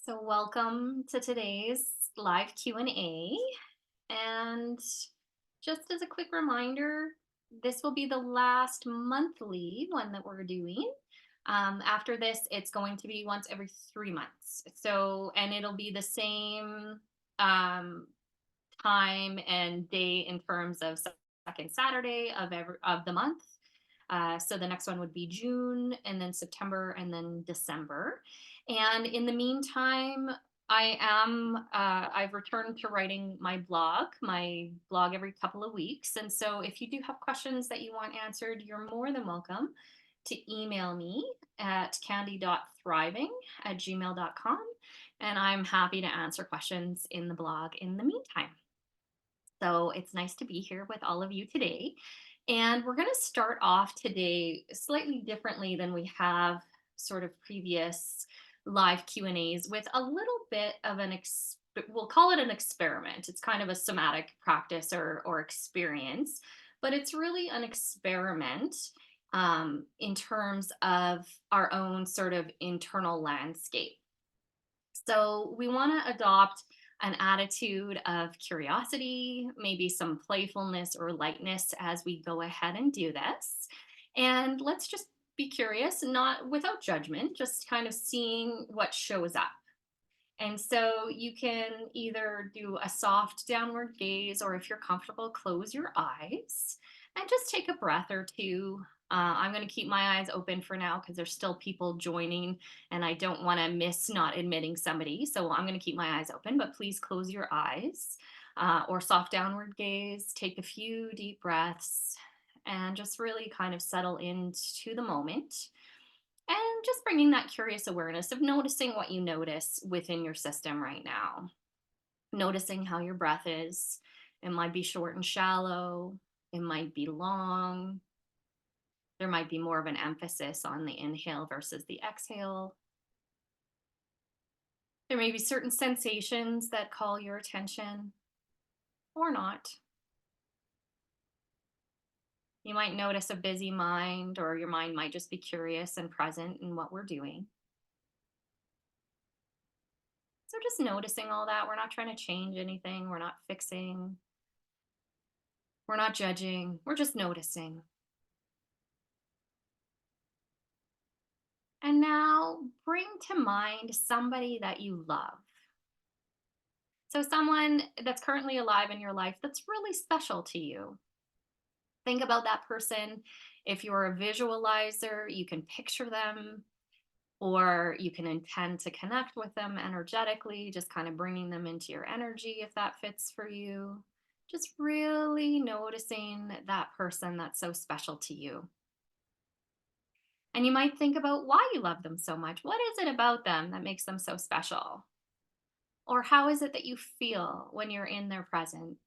So welcome to today's live Q&A. And just as a quick reminder, this will be the last monthly one that we're doing. After this, it's going to be once every 3 months. And it'll be the same um, time and day in terms of second Saturday of the month. So the next one would be June, and then September, and then December. And in the meantime, I've returned to writing my blog every couple of weeks. And so if you do have questions that you want answered, you're more than welcome to email me at candy.thriving@gmail.com. And I'm happy to answer questions in the blog in the meantime. So it's nice to be here with all of you today. And we're going to start off today slightly differently than we have sort of previous live Q&As, with a little bit of we'll call it an experiment. It's kind of a somatic practice or experience, but it's really an experiment in terms of our own sort of internal landscape. So we want to adopt an attitude of curiosity, maybe some playfulness or lightness as we go ahead and do this. And let's just be curious, not without judgment, just kind of seeing what shows up. And so you can either do a soft downward gaze, or if you're comfortable, close your eyes and just take a breath or two. I'm going to keep my eyes open for now because there's still people joining and I don't want to miss not admitting somebody. So I'm going to keep my eyes open, but please close your eyes or soft downward gaze. Take a few deep breaths and just really kind of settle into the moment. And just bringing that curious awareness of noticing what you notice within your system right now. Noticing how your breath is. It might be short and shallow. It might be long. There might be more of an emphasis on the inhale versus the exhale. There may be certain sensations that call your attention or not. You might notice a busy mind, or your mind might just be curious and present in what we're doing. So just noticing all that. We're not trying to change anything. We're not fixing. We're not judging. We're just noticing. And now bring to mind somebody that you love. So someone that's currently alive in your life that's really special to you. Think about that person. If you're a visualizer, you can picture them, or you can intend to connect with them energetically, just kind of bringing them into your energy if that fits for you. Just really noticing that person that's so special to you. And you might think about why you love them so much. What is it about them that makes them so special? Or how is it that you feel when you're in their presence?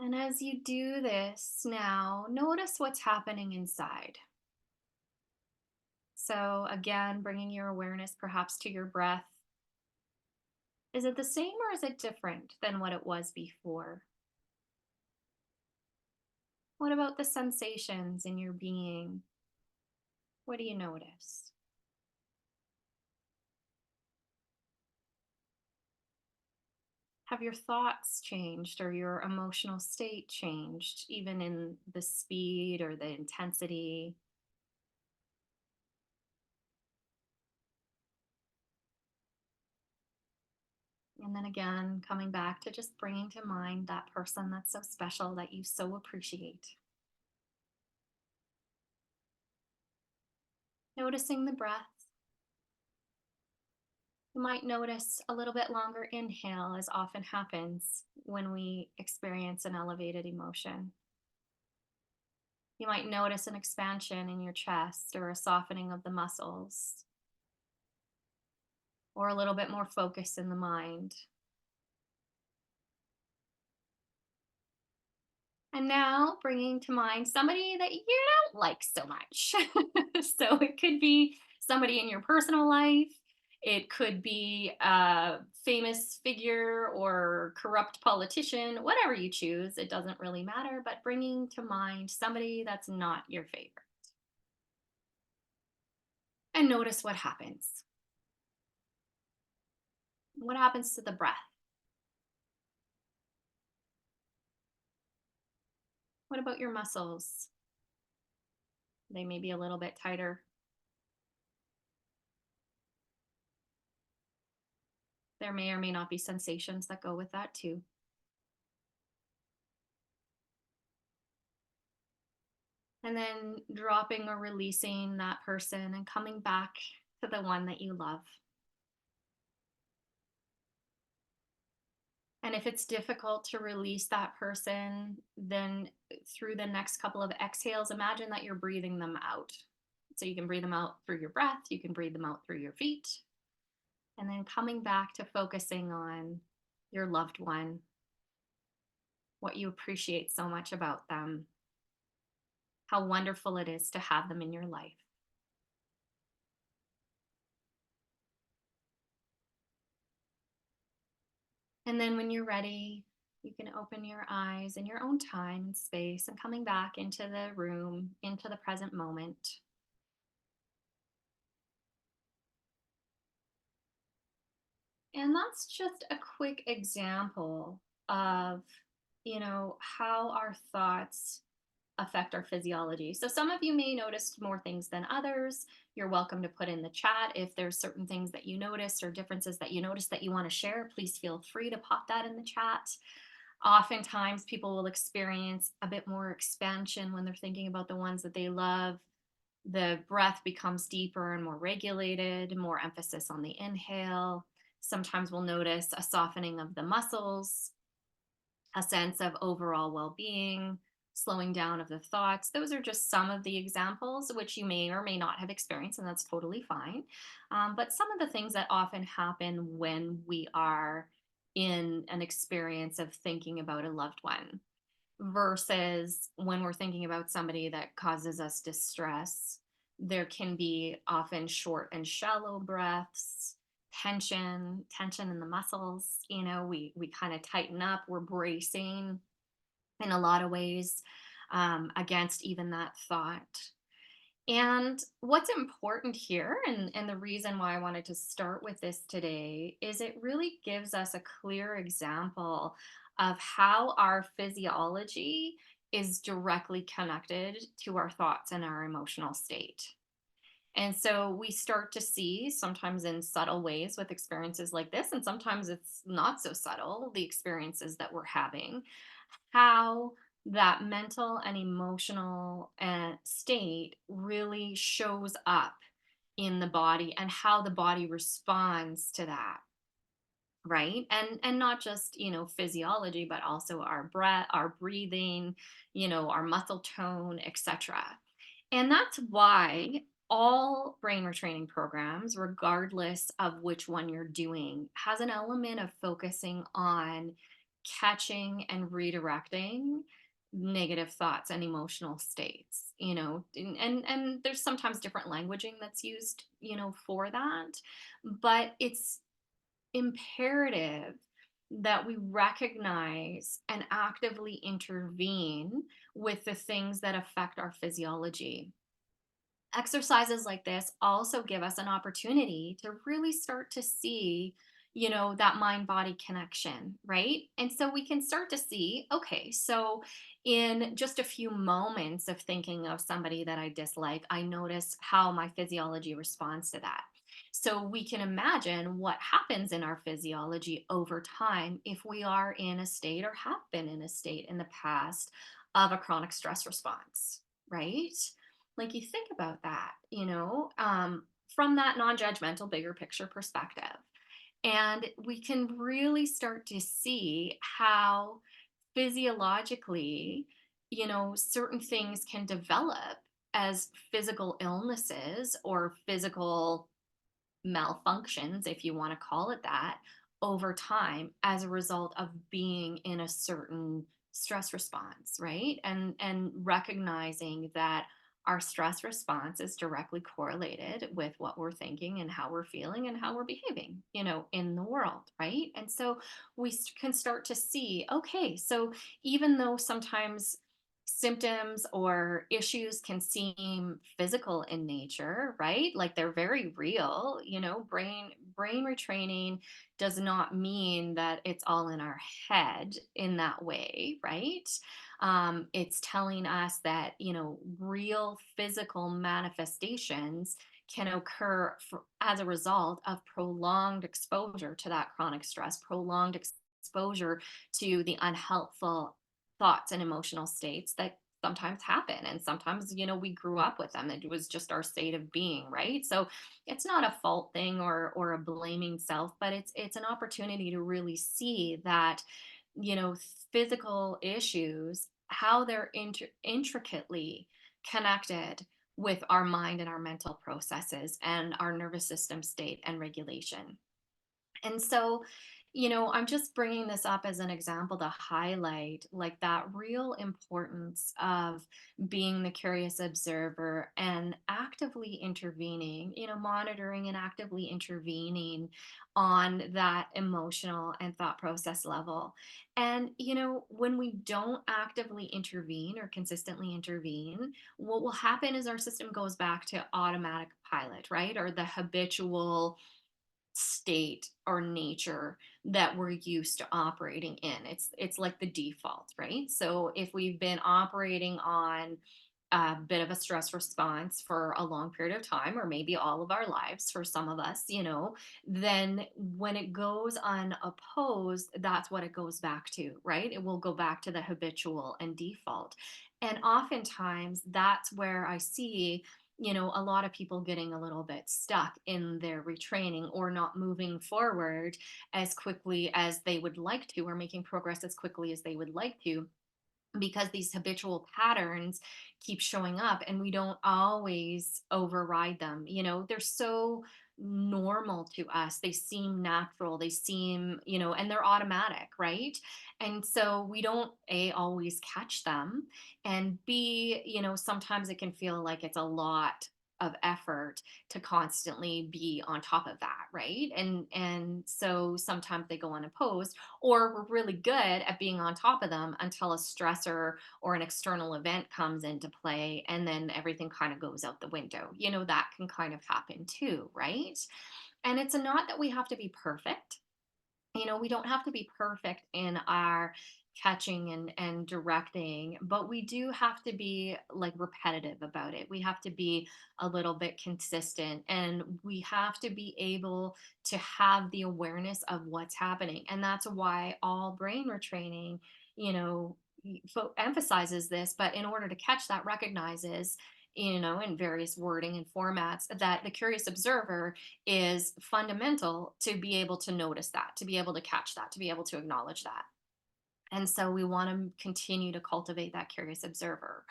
And as you do this now, notice what's happening inside. So, again, bringing your awareness perhaps to your breath. Is it the same or is it different than what it was before? What about the sensations in your being? What do you notice? Have your thoughts changed or your emotional state changed, even in the speed or the intensity? And then again, coming back to just bringing to mind that person that's so special that you so appreciate. Noticing the breath. You might notice a little bit longer inhale, as often happens when we experience an elevated emotion. You might notice an expansion in your chest or a softening of the muscles, or a little bit more focus in the mind. And now bringing to mind somebody that you don't like so much. So it could be somebody in your personal life. It could be a famous figure or corrupt politician, whatever you choose. It doesn't really matter, but bringing to mind somebody that's not your favorite. And notice what happens. What happens to the breath? What about your muscles? They may be a little bit tighter. There may or may not be sensations that go with that too. And then dropping or releasing that person and coming back to the one that you love. And if it's difficult to release that person, then through the next couple of exhales, imagine that you're breathing them out. So you can breathe them out through your breath, you can breathe them out through your feet, and then coming back to focusing on your loved one, what you appreciate so much about them, how wonderful it is to have them in your life. And then when you're ready, you can open your eyes in your own time and space and coming back into the room, into the present moment. And that's just a quick example of, how our thoughts affect our physiology. So some of you may notice more things than others. You're welcome to put in the chat if there's certain things that you notice or differences that you notice that you want to share. Please feel free to pop that in the chat. Oftentimes, people will experience a bit more expansion when they're thinking about the ones that they love. The breath becomes deeper and more regulated, more emphasis on the inhale. Sometimes we'll notice a softening of the muscles, a sense of overall well being, slowing down of the thoughts. Those are just some of the examples which you may or may not have experienced, and that's totally fine. But some of the things that often happen when we are in an experience of thinking about a loved one versus when we're thinking about somebody that causes us distress. There can be often short and shallow breaths, tension in the muscles. We kind of tighten up, we're bracing in a lot of ways against even that thought. And what's important here, and the reason why I wanted to start with this today, is it really gives us a clear example of how our physiology is directly connected to our thoughts and our emotional state. And so we start to see, sometimes in subtle ways with experiences like this, and sometimes it's not so subtle, the experiences that we're having, how that mental and emotional state really shows up in the body and how the body responds to that, right? And not just, physiology, but also our breath, our breathing, our muscle tone, etc. And that's why all brain retraining programs, regardless of which one you're doing, has an element of focusing on catching and redirecting negative thoughts and emotional states, and there's sometimes different languaging that's used, for that, but it's imperative that we recognize and actively intervene with the things that affect our physiology. Exercises like this also give us an opportunity to really start to see, that mind body connection, right? And so we can start to see, okay, so in just a few moments of thinking of somebody that I dislike, I notice how my physiology responds to that. So we can imagine what happens in our physiology over time if we are in a state or have been in a state in the past of a chronic stress response, right? Like, you think about that, from that non-judgmental bigger picture perspective. And we can really start to see how physiologically, certain things can develop as physical illnesses or physical malfunctions, if you want to call it that, over time as a result of being in a certain stress response, right? And recognizing that our stress response is directly correlated with what we're thinking and how we're feeling and how we're behaving, in the world, right? And so can start to see, okay, so even though sometimes symptoms or issues can seem physical in nature, right? Like they're very real, brain retraining does not mean that it's all in our head in that way, right? It's telling us that, real physical manifestations can occur as a result of prolonged exposure to that chronic stress, prolonged exposure to the unhelpful thoughts and emotional states that sometimes happen, and sometimes we grew up with them. It was just our state of being, right? So it's not a fault thing or a blaming self, but it's an opportunity to really see that you know physical issues, how they're intricately connected with our mind and our mental processes and our nervous system state and regulation. And so, I'm just bringing this up as an example to highlight like that real importance of being the curious observer and actively intervening, monitoring and actively intervening on that emotional and thought process level. And, when we don't actively intervene or consistently intervene, what will happen is our system goes back to automatic pilot, right? Or the habitual state or nature that we're used to operating in. It's like the default, right? So if we've been operating on a bit of a stress response for a long period of time, or maybe all of our lives for some of us, then when it goes unopposed, that's what it goes back to, right? It will go back to the habitual and default. And oftentimes that's where I see a lot of people getting a little bit stuck in their retraining or not moving forward as quickly as they would like to, or making progress as quickly as they would like to, because these habitual patterns keep showing up and we don't always override them. They're so normal to us. They seem natural. They seem, and they're automatic, right? And so we don't always catch them, and B, sometimes it can feel like it's a lot of effort to constantly be on top of that, right? And so sometimes they go unopposed, or we're really good at being on top of them until a stressor or an external event comes into play, and then everything kind of goes out the window. That can kind of happen too, right? And it's not that we have to be perfect. We don't have to be perfect in our catching and directing, but we do have to be like repetitive about it. We have to be a little bit consistent, and we have to be able to have the awareness of what's happening. And that's why all brain retraining, emphasizes this, but in order to catch that, recognizes, in various wording and formats, that the curious observer is fundamental to be able to notice that, to be able to catch that, to be able to acknowledge that. And so we want to continue to cultivate that curious observer.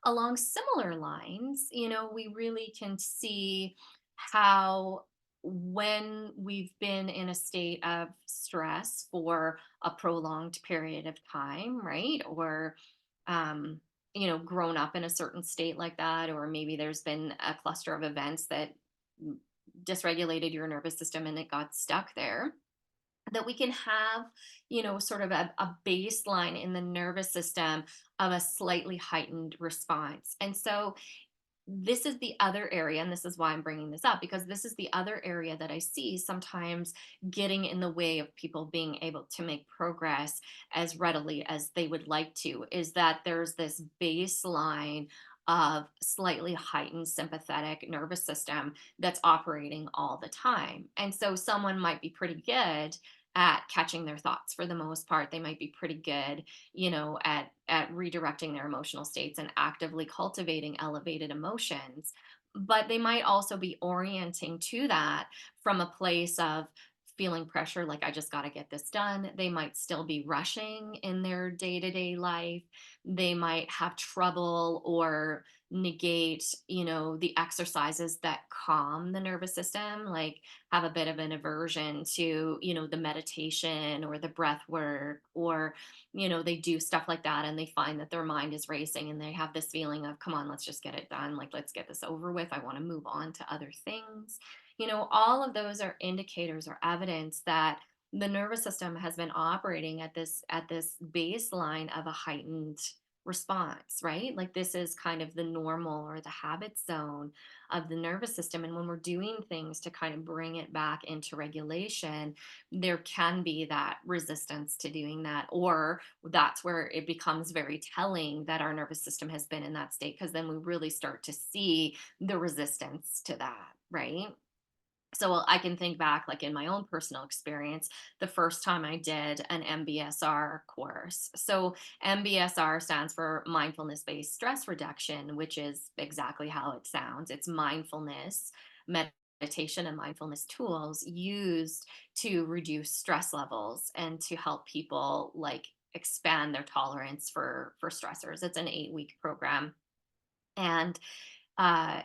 Along similar lines, we really can see how when we've been in a state of stress for a prolonged period of time, right? Or, um, grown up in a certain state like that, or maybe there's been a cluster of events that dysregulated your nervous system and it got stuck there, that we can have, sort of a baseline in the nervous system of a slightly heightened response. And so this is the other area, and this is why I'm bringing this up, because this is the other area that I see sometimes getting in the way of people being able to make progress as readily as they would like to, is that there's this baseline of slightly heightened sympathetic nervous system that's operating all the time. And so someone might be pretty good at catching their thoughts for the most part. They might be pretty good, at redirecting their emotional states and actively cultivating elevated emotions, but they might also be orienting to that from a place of feeling pressure, like I just got to get this done. They might still be rushing in their day to day life. They might have trouble or negate, the exercises that calm the nervous system, like have a bit of an aversion to, the meditation or the breath work, or, they do stuff like that and they find that their mind is racing and they have this feeling of, come on, let's just get it done. Like, let's get this over with. I want to move on to other things. All of those are indicators or evidence that the nervous system has been operating at this baseline of a heightened response, right? Like this is kind of the normal or the habit zone of the nervous system. And when we're doing things to kind of bring it back into regulation, there can be that resistance to doing that. Or that's where it becomes very telling that our nervous system has been in that state, because then we really start to see the resistance to that, right? So I can think back, like in my own personal experience, the first time I did an MBSR course. So MBSR stands for mindfulness based stress reduction, which is exactly how it sounds. It's mindfulness, meditation, and mindfulness tools used to reduce stress levels and to help people like expand their tolerance for stressors. It's an 8-week program. And uh,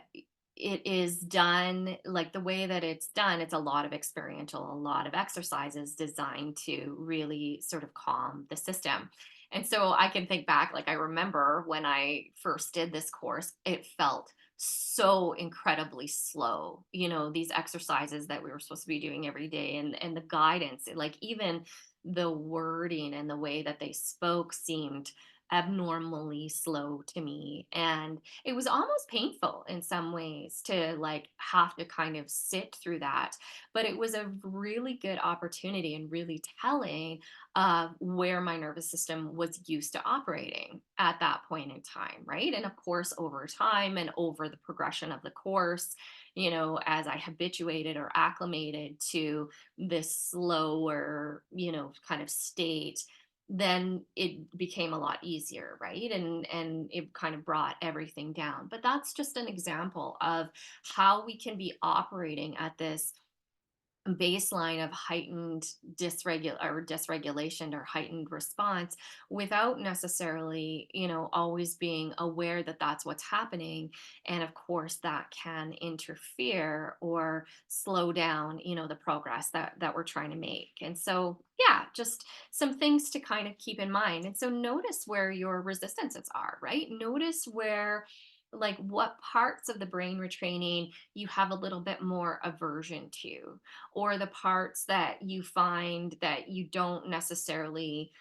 it is done like the way that it's done. It's a lot of experiential, a lot of exercises designed to really sort of calm the system. And so I can think back, like I remember when I first did this course, it felt so incredibly slow. These exercises that we were supposed to be doing every day, and the guidance, like even the wording and the way that they spoke seemed abnormally slow to me. And it was almost painful in some ways to like have to kind of sit through that, but it was a really good opportunity and really telling of where my nervous system was used to operating at that point in time, right? And of course, over time and over the progression of the course, as I habituated or acclimated to this slower, kind of state, then it became a lot easier, right? And it kind of brought everything down. But that's just an example of how we can be operating at this baseline of heightened dysregulation or heightened response without necessarily, always being aware that that's what's happening. And of course that can interfere or slow down, the progress that we're trying to make. And so yeah, just some things to kind of keep in mind. And so notice where your resistances are, right? Notice where, like, what parts of the brain retraining you have a little bit more aversion to, or the parts that you find that you don't necessarily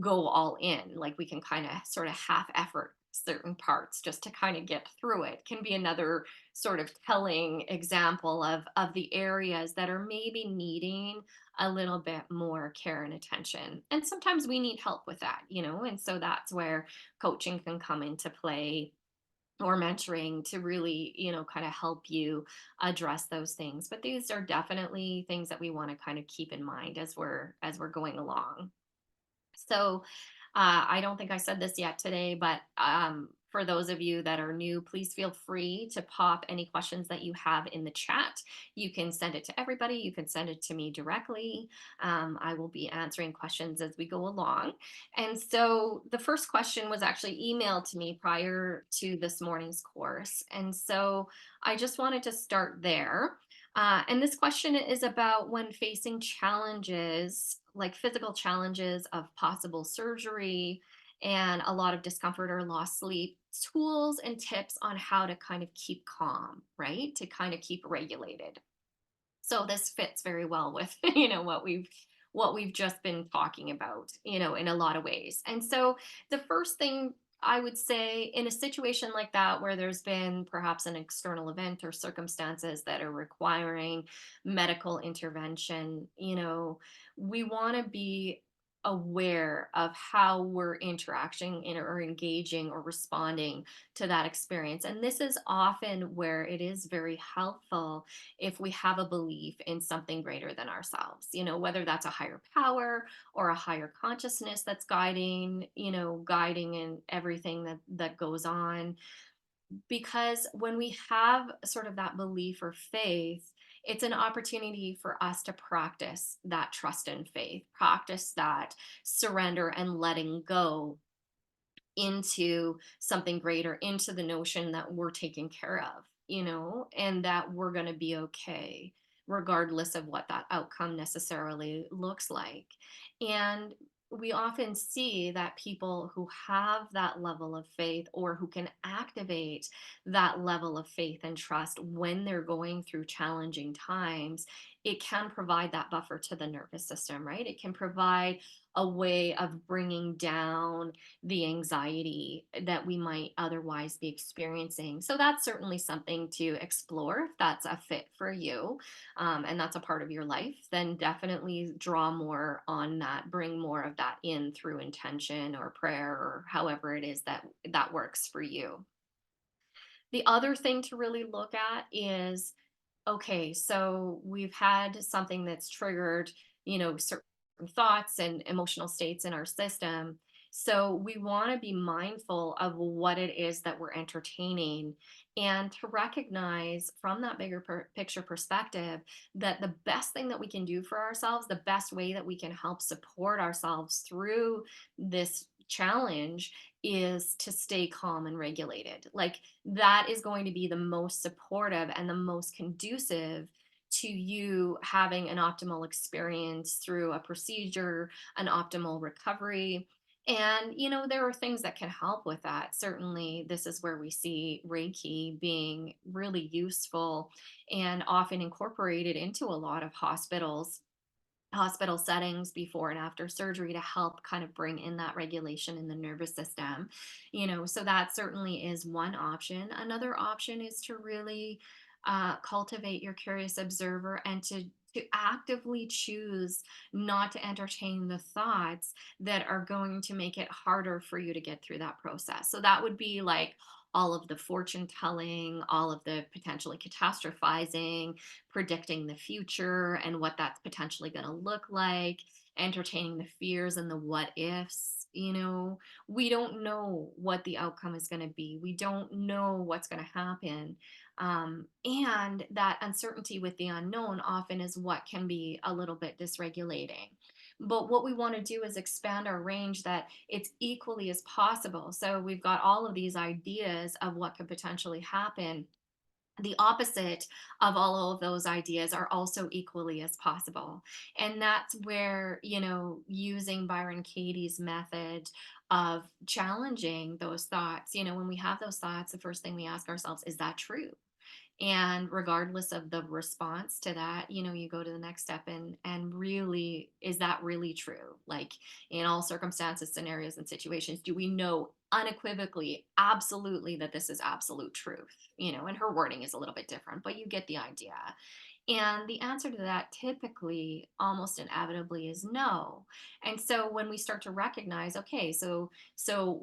go all in. Like we can kind of sort of half effort certain parts just to kind of get through it, can be another sort of telling example of the areas that are maybe needing a little bit more care and attention. And sometimes we need help with that, and so that's where coaching can come into play, or mentoring, to really, kind of help you address those things. But these are definitely things that we want to kind of keep in mind as we're going along. So I don't think I said this yet today, but for those of you that are new, please feel free to pop any questions that you have in the chat. You can send it to everybody. You can send it to me directly. I will be answering questions as we go along. And so the first question was actually emailed to me prior to this morning's course. And so I just wanted to start there. And this question is about when facing challenges, like physical challenges of possible surgery and a lot of discomfort or lost sleep, tools and tips on how to kind of keep calm, right? To kind of keep regulated. So this fits very well with what we've just been talking about, in a lot of ways. And so the first thing I would say in a situation like that, where there's been perhaps an external event or circumstances that are requiring medical intervention, we want to be aware of how we're interacting or engaging or responding to that experience. And this is often where it is very helpful if we have a belief in something greater than ourselves, whether that's a higher power or a higher consciousness that's guiding in everything that goes on. Because when we have sort of that belief or faith, It's an opportunity for us to practice that trust and faith, practice that surrender and letting go into something greater, into the notion that we're taken care of, and that we're going to be okay, regardless of what that outcome necessarily looks like. And we often see that people who have that level of faith, or who can activate that level of faith and trust when they're going through challenging times, it can provide that buffer to the nervous system, right? It can provide a way of bringing down the anxiety that we might otherwise be experiencing. So that's certainly something to explore if that's a fit for you, and that's a part of your life. Then definitely draw more on that, bring more of that in through intention or prayer, or however it is that that works for you. The other thing to really look at is, okay, so we've had something that's triggered, certain thoughts and emotional states in our system. So we want to be mindful of what it is that we're entertaining, and to recognize from that bigger picture perspective that the best thing that we can do for ourselves, the best way that we can help support ourselves through this challenge, is to stay calm and regulated. Like, that is going to be the most supportive and the most conducive to you having an optimal experience through a procedure, an optimal recovery. And, there are things that can help with that. Certainly, this is where we see Reiki being really useful and often incorporated into a lot of hospital settings before and after surgery, to help kind of bring in that regulation in the nervous system. So that certainly is one option. Another option is to really cultivate your curious observer, and to actively choose not to entertain the thoughts that are going to make it harder for you to get through that process. So that would be like all of the fortune telling, all of the potentially catastrophizing, predicting the future and what that's potentially going to look like, entertaining the fears and the what ifs. We don't know what the outcome is going to be. We don't know what's going to happen. And that uncertainty with the unknown often is what can be a little bit dysregulating. But what we want to do is expand our range, that it's equally as possible. So we've got all of these ideas of what could potentially happen. The opposite of all of those ideas are also equally as possible. And that's where, using Byron Katie's method of challenging those thoughts, when we have those thoughts, the first thing we ask ourselves, is that true? And regardless of the response to that, you go to the next step, and really, is that really true? Like, in all circumstances, scenarios, and situations, do we know unequivocally, absolutely, that this is absolute truth? And her wording is a little bit different, but you get the idea. And the answer to that, typically, almost inevitably, is no. And so when we start to recognize, okay, so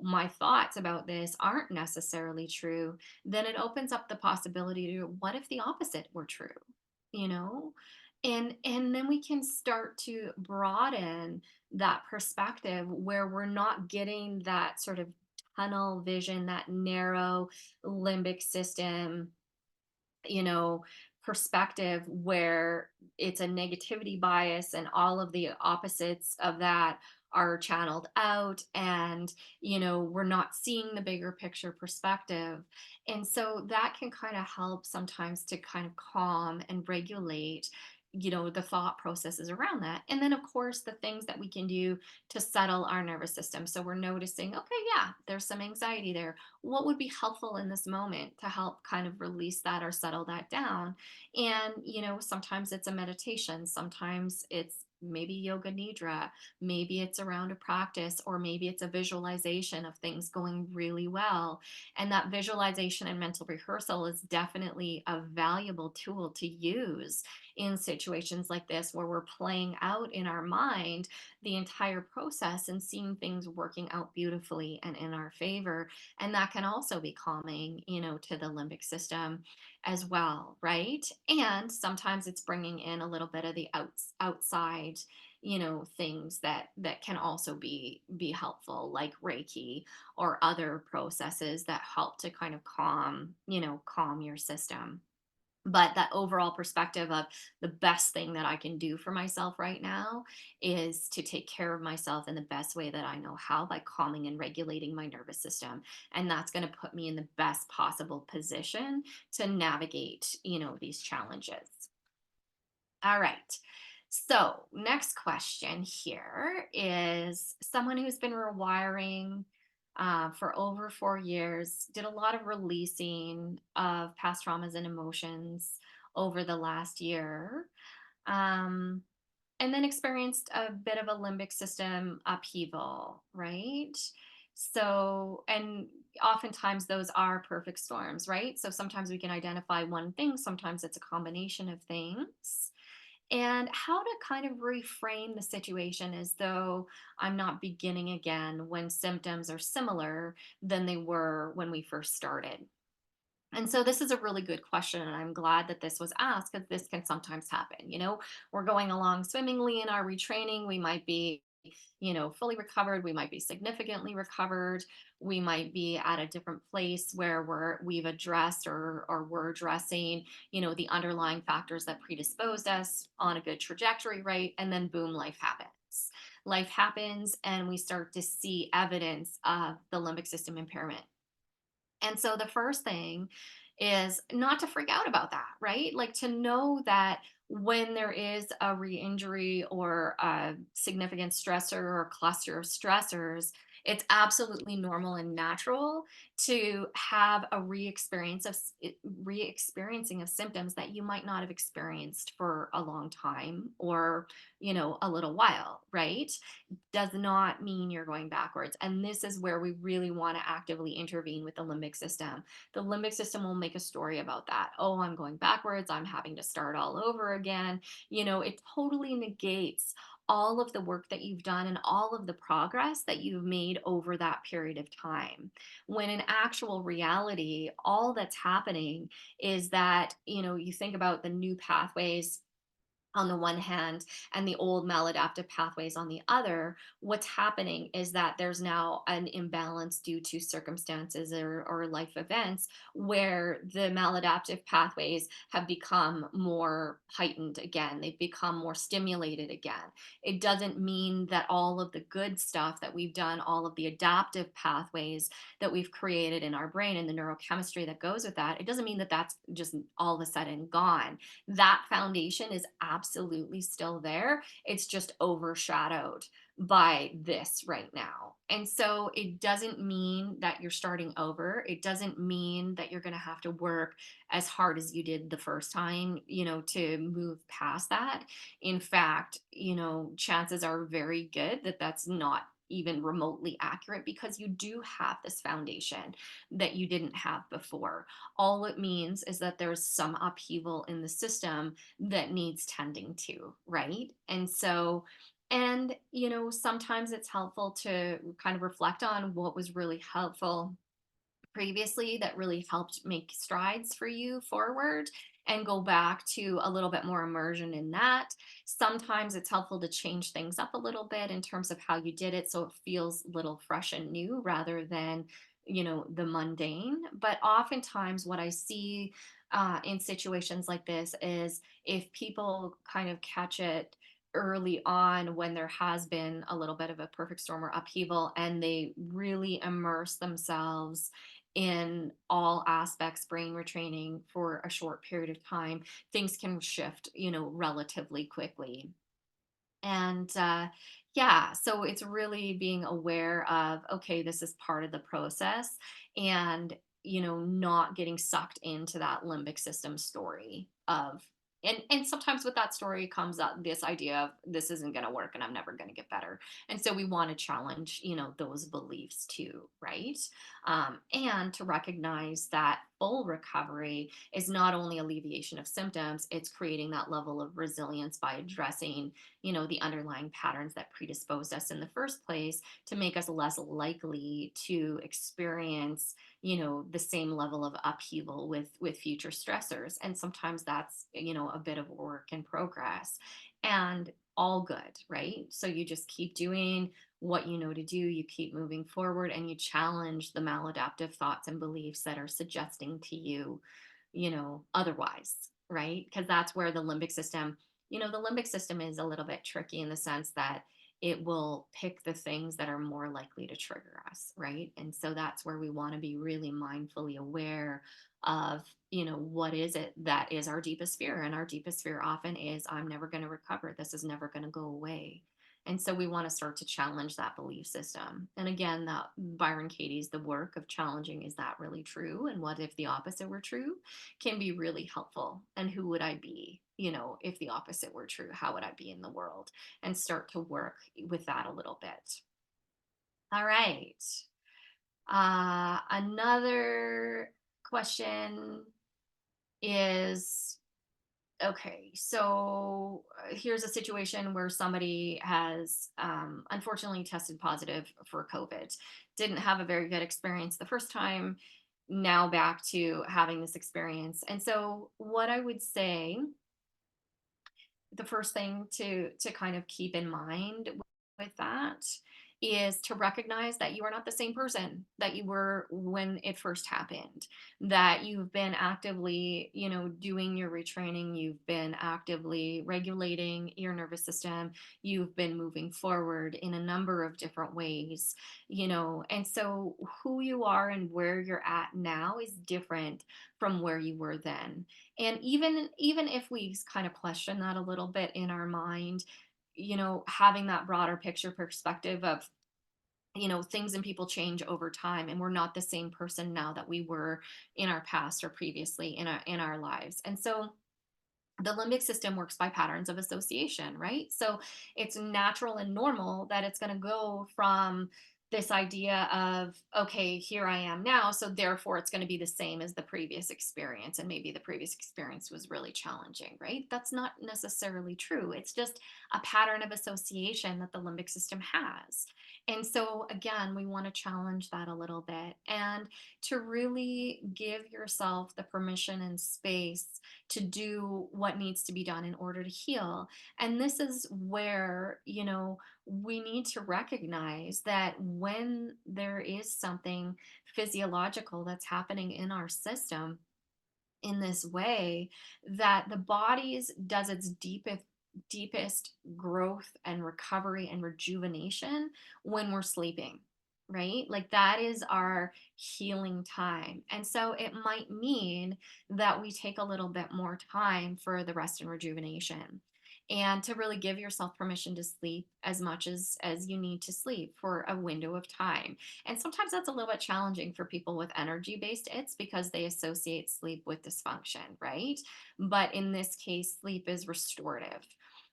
my thoughts about this aren't necessarily true, then it opens up the possibility to, what if the opposite were true? You know? And then we can start to broaden that perspective, where we're not getting that sort of tunnel vision, that narrow limbic system, you know, perspective, where it's a negativity bias and all of the opposites of that are channeled out, and we're not seeing the bigger picture perspective. And so that can kind of help sometimes to kind of calm and regulate the thought processes around that. And then, of course, the things that we can do to settle our nervous system. So we're noticing, okay, yeah, there's some anxiety there. What would be helpful in this moment to help kind of release that or settle that down? And sometimes it's a meditation, sometimes it's maybe yoga nidra, maybe it's around a practice, or maybe it's a visualization of things going really well. And that visualization and mental rehearsal is definitely a valuable tool to use in situations like this, where we're playing out in our mind the entire process and seeing things working out beautifully and in our favor. And that can also be calming, to the limbic system as well, right? And sometimes it's bringing in a little bit of the outside, things that can also be helpful, like Reiki or other processes that help to kind of calm your system. But that overall perspective of the best thing that I can do for myself right now is to take care of myself in the best way that I know how, by calming and regulating my nervous system. And that's going to put me in the best possible position to navigate, these challenges. All right. So, next question here is someone who's been rewiring for over 4 years, did a lot of releasing of past traumas and emotions over the last year, um, and then experienced a bit of a limbic system upheaval, right? So, and oftentimes those are perfect storms, right? So sometimes we can identify one thing, sometimes it's a combination of things, and how to kind of reframe the situation as though I'm not beginning again when symptoms are similar than they were when we first started. And so this is a really good question, and I'm glad that this was asked because this can sometimes happen. We're going along swimmingly in our retraining. We might be, fully recovered. We might be significantly recovered. We might be at a different place where we've addressed or we're addressing, the underlying factors that predisposed us on a good trajectory, right? And then boom, life happens. Life happens, and we start to see evidence of the limbic system impairment. And so the first thing is not to freak out about that, right? Like, to know that when there is a re-injury or a significant stressor or cluster of stressors, it's absolutely normal and natural to have a re-experiencing of symptoms that you might not have experienced for a long time, or, a little while, right? Does not mean you're going backwards. And this is where we really want to actively intervene with the limbic system. The limbic system will make a story about that. Oh, I'm going backwards. I'm having to start all over again. It totally negates all of the work that you've done and all of the progress that you've made over that period of time. When in actual reality, all that's happening is that, you think about the new pathways on the one hand and the old maladaptive pathways on the other. What's happening is that there's now an imbalance due to circumstances or life events where the maladaptive pathways have become more heightened again. They've become more stimulated again. It doesn't mean that all of the good stuff that we've done, all of the adaptive pathways that we've created in our brain and the neurochemistry that goes with that, it doesn't mean that that's just all of a sudden gone. That foundation is absolutely still there. It's just overshadowed by this right now. And so it doesn't mean that you're starting over. It doesn't mean that you're going to have to work as hard as you did the first time, to move past that. In fact, chances are very good that that's not even remotely accurate, because you do have this foundation that you didn't have before. All it means is that there's some upheaval in the system that needs tending to, right? And so, and sometimes it's helpful to kind of reflect on what was really helpful previously that really helped make strides for you forward, and go back to a little bit more immersion in that. Sometimes it's helpful to change things up a little bit in terms of how you did it so it feels a little fresh and new rather than, the mundane. But oftentimes, what I see in situations like this is if people kind of catch it early on when there has been a little bit of a perfect storm or upheaval, and they really immerse themselves in all aspects brain retraining for a short period of time, things can shift, relatively quickly. And yeah, so it's really being aware of, okay, this is part of the process, and, not getting sucked into that limbic system story of, and sometimes with that story comes up this idea of this isn't going to work and I'm never going to get better. And so we want to challenge, those beliefs too, right? And to recognize that full recovery is not only alleviation of symptoms, it's creating that level of resilience by addressing, the underlying patterns that predisposed us in the first place, to make us less likely to experience, the same level of upheaval with future stressors. And sometimes that's, a bit of work in progress, and all good, right? So you just keep doing what you know to do, you keep moving forward, and you challenge the maladaptive thoughts and beliefs that are suggesting to you, otherwise. right? Because that's where the limbic system, the limbic system is a little bit tricky in the sense that it will pick the things that are more likely to trigger us, right? And so that's where we want to be really mindfully aware of, what is it that is our deepest fear? And our deepest fear often is, I'm never going to recover. This is never going to go away. And so we want to start to challenge that belief system. And again, that Byron Katie's The Work of Challenging, is that really true? And what if the opposite were true? Can be really helpful. And who would I be, if the opposite were true? How would I be in the world? And start to work with that a little bit. All right. Another question is, okay, so here's a situation where somebody has unfortunately tested positive for COVID. Didn't have a very good experience the first time, now back to having this experience. And so, what I would say, the first thing to kind of keep in mind with that is to recognize that you are not the same person that you were when it first happened, that you've been actively, doing your retraining, you've been actively regulating your nervous system, you've been moving forward in a number of different ways, and so who you are and where you're at now is different from where you were then. And even if we kind of question that a little bit in our mind, having that broader picture perspective of, things and people change over time, and we're not the same person now that we were in our past or previously in our lives. And so the limbic system works by patterns of association, right? So it's natural and normal that it's going to go from this idea of, okay, here I am now. So therefore, it's going to be the same as the previous experience. And maybe the previous experience was really challenging, right? That's not necessarily true. It's just a pattern of association that the limbic system has. And so, again, we want to challenge that a little bit and to really give yourself the permission and space to do what needs to be done in order to heal. And this is where, we need to recognize that when there is something physiological that's happening in our system in this way, that the body's does its deepest growth and recovery and rejuvenation when we're sleeping, right? Like that is our healing time. And so it might mean that we take a little bit more time for the rest and rejuvenation, and to really give yourself permission to sleep as much as you need to sleep for a window of time. And sometimes that's a little bit challenging for people with energy based it's because they associate sleep with dysfunction, right? But in this case, sleep is restorative.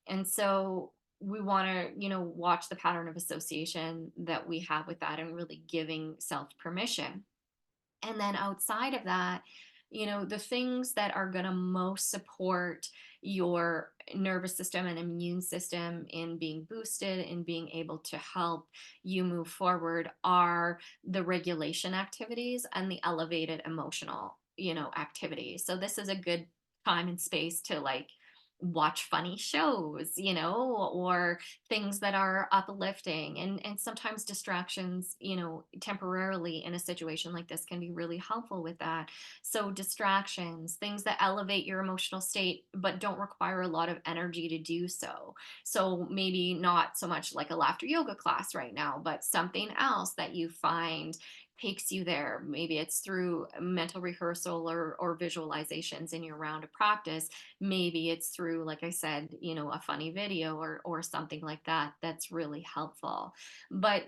And so we want to, watch the pattern of association that we have with that and really giving self permission. And then outside of that, the things that are going to most support your nervous system and immune system in being boosted and being able to help you move forward are the regulation activities and the elevated emotional, activities. So this is a good time and space to like watch funny shows, or things that are uplifting, and sometimes distractions, temporarily in a situation like this can be really helpful with that. So distractions, things that elevate your emotional state but don't require a lot of energy to do so. So maybe not so much like a laughter yoga class right now, but something else that you find takes you there. Maybe it's through mental rehearsal or visualizations in your round of practice. Maybe it's through, like I said, a funny video or something like that that's really helpful. But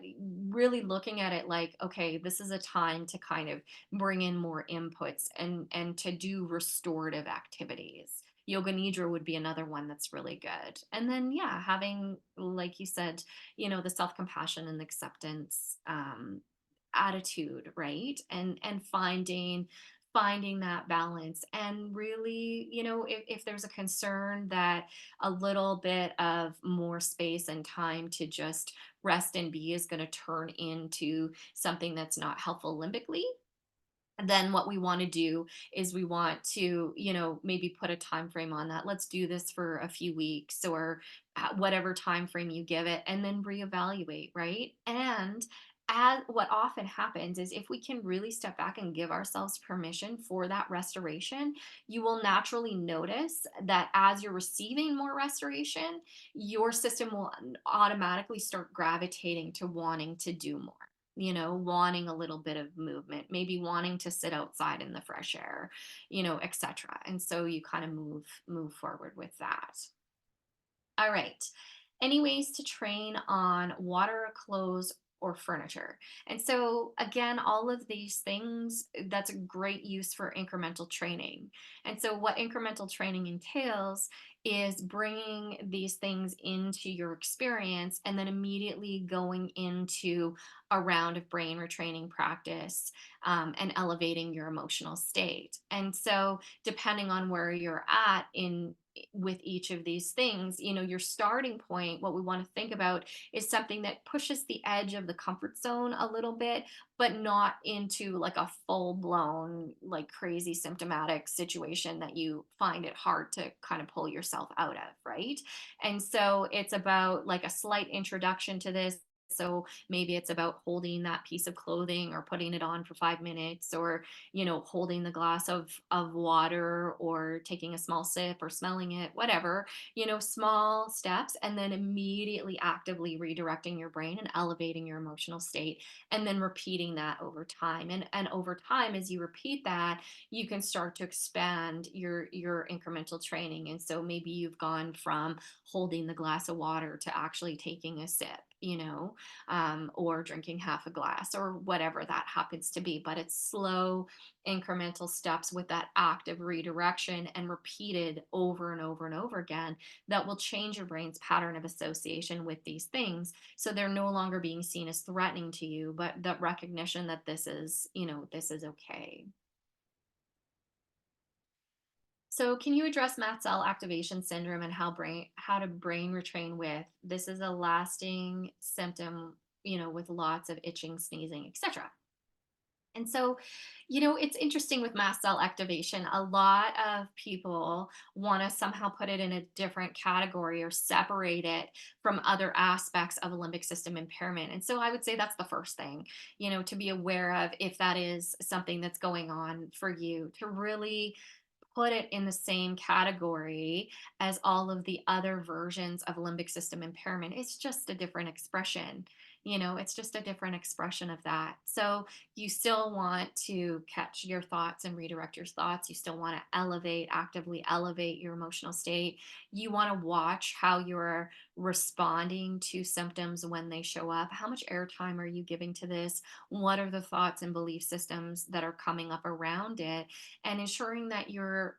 really looking at it like, okay, this is a time to kind of bring in more inputs and to do restorative activities. Yoga nidra would be another one that's really good. And then yeah, having, like you said, the self-compassion and acceptance attitude, right? And finding that balance. And really, if there's a concern that a little bit of more space and time to just rest and be is going to turn into something that's not helpful limbically, then what we want to do is we want to, maybe put a time frame on that. Let's do this for a few weeks, or whatever time frame you give it, and then reevaluate, right? And as what often happens is if we can really step back and give ourselves permission for that restoration, you will naturally notice that as you're receiving more restoration, your system will automatically start gravitating to wanting to do more. Wanting a little bit of movement, maybe wanting to sit outside in the fresh air, etc. And so you kind of move forward with that. All right. Any ways to train on water, clothes, or furniture? And so, again, all of these things, that's a great use for incremental training. And so, what incremental training entails is bringing these things into your experience and then immediately going into a round of brain retraining practice, and elevating your emotional state. And so, depending on where you're at in with each of these things, your starting point, what we want to think about is something that pushes the edge of the comfort zone a little bit, but not into like a full blown, like crazy symptomatic situation that you find it hard to kind of pull yourself out of, right? And so it's about like a slight introduction to this. So maybe it's about holding that piece of clothing or putting it on for 5 minutes, or holding the glass of water, or taking a small sip, or smelling it, whatever. Small steps, and then immediately actively redirecting your brain and elevating your emotional state, and then repeating that over time. And over time, as you repeat that, you can start to expand your incremental training. And so maybe you've gone from holding the glass of water to actually taking a sip, or drinking half a glass, or whatever that happens to be. But it's slow, incremental steps with that active redirection and repeated over and over and over again that will change your brain's pattern of association with these things. So they're no longer being seen as threatening to you, but that recognition that this is okay. So, can you address mast cell activation syndrome and how to brain retrain with this is a lasting symptom, with lots of itching, sneezing, etc. And so, it's interesting with mast cell activation. A lot of people want to somehow put it in a different category or separate it from other aspects of limbic system impairment. And so I would say that's the first thing, to be aware of if that is something that's going on for you, to really put it in the same category as all of the other versions of limbic system impairment. It's just a different expression. It's just a different expression of that. So you still want to catch your thoughts and redirect your thoughts. You still want to actively elevate your emotional state. You want to watch how you're responding to symptoms when they show up. How much airtime are you giving to this? What are the thoughts and belief systems that are coming up around it? And ensuring that your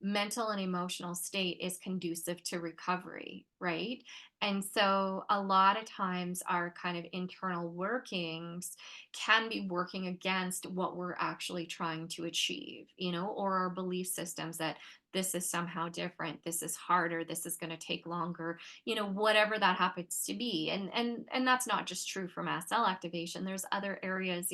mental and emotional state is conducive to recovery, right? And so a lot of times our kind of internal workings can be working against what we're actually trying to achieve, or our belief systems that this is somehow different, this is harder, this is going to take longer, whatever that happens to be. And that's not just true for mast cell activation. There's other areas,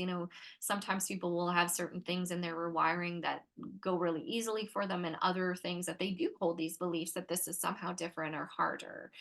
sometimes people will have certain things in their rewiring that go really easily for them, and other things that they do hold these beliefs that this is somehow different or harder.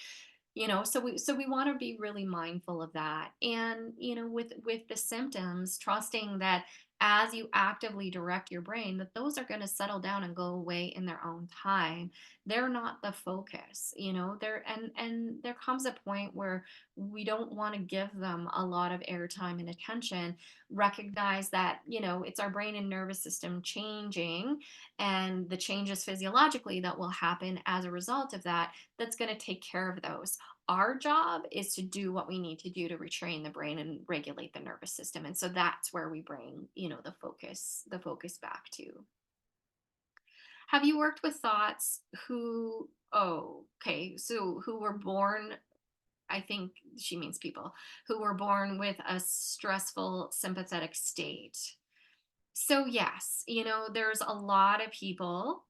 So we want to be really mindful of that. And with the symptoms, trusting that as you actively direct your brain, that those are going to settle down and go away in their own time. They're not the focus. There and there comes a point where we don't want to give them a lot of airtime and attention. Recognize that it's our brain and nervous system changing, and the changes physiologically that will happen as a result of that, that's going to take care of those. Our job is to do what we need to do to retrain the brain and regulate the nervous system. And so that's where we bring, the focus back to. Have you worked with thoughts who, oh, okay, so who were born, I think she means people who were born with a stressful sympathetic state? So yes, there's a lot of people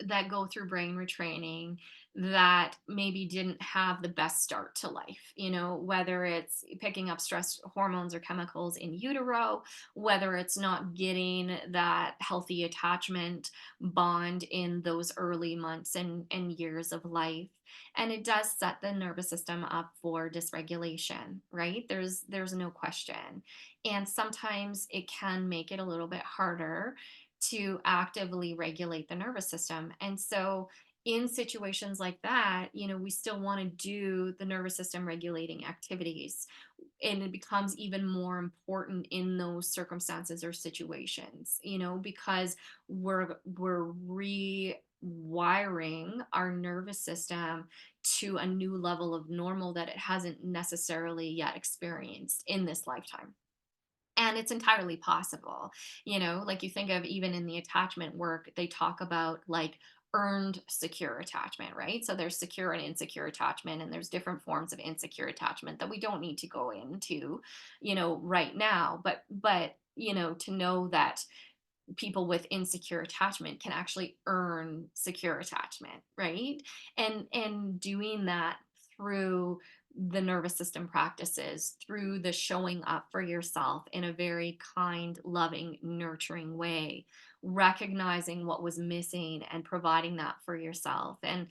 that go through brain retraining that maybe didn't have the best start to life, whether it's picking up stress hormones or chemicals in utero, whether it's not getting that healthy attachment bond in those early months and years of life. And it does set the nervous system up for dysregulation, right? There's no question. And sometimes it can make it a little bit harder to actively regulate the nervous system. And so in situations like that, we still want to do the nervous system regulating activities, and it becomes even more important in those circumstances or situations, because we're rewiring our nervous system to a new level of normal that it hasn't necessarily yet experienced in this lifetime. And it's entirely possible, like you think of even in the attachment work, they talk about like earned secure attachment, right? So there's secure and insecure attachment, and there's different forms of insecure attachment that we don't need to go into, right now. But to know that people with insecure attachment can actually earn secure attachment, right? And doing that through the nervous system practices, through the showing up for yourself in a very kind, loving, nurturing way, recognizing what was missing and providing that for yourself. And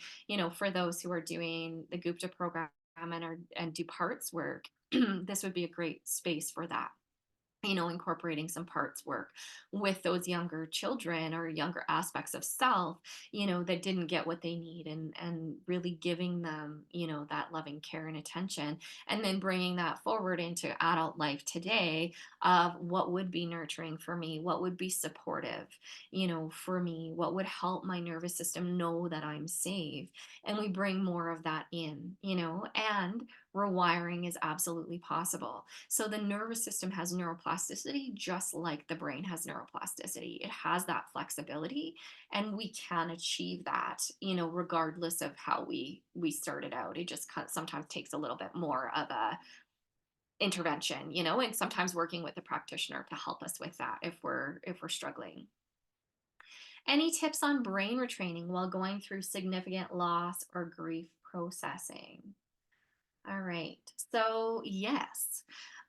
for those who are doing the Gupta program and do parts work, this would be a great space for that, incorporating some parts work with those younger children or younger aspects of self, that didn't get what they need, and really giving them, that loving care and attention, and then bringing that forward into adult life today of what would be nurturing for me, what would be supportive, for me, what would help my nervous system know that I'm safe. And we bring more of that in, and rewiring is absolutely possible. So the nervous system has neuroplasticity just like the brain has neuroplasticity. It has that flexibility, and we can achieve that, regardless of how we started out. It just sometimes takes a little bit more of a intervention, and sometimes working with a practitioner to help us with that if we're struggling. Any tips on brain retraining while going through significant loss or grief processing? All right. So, yes,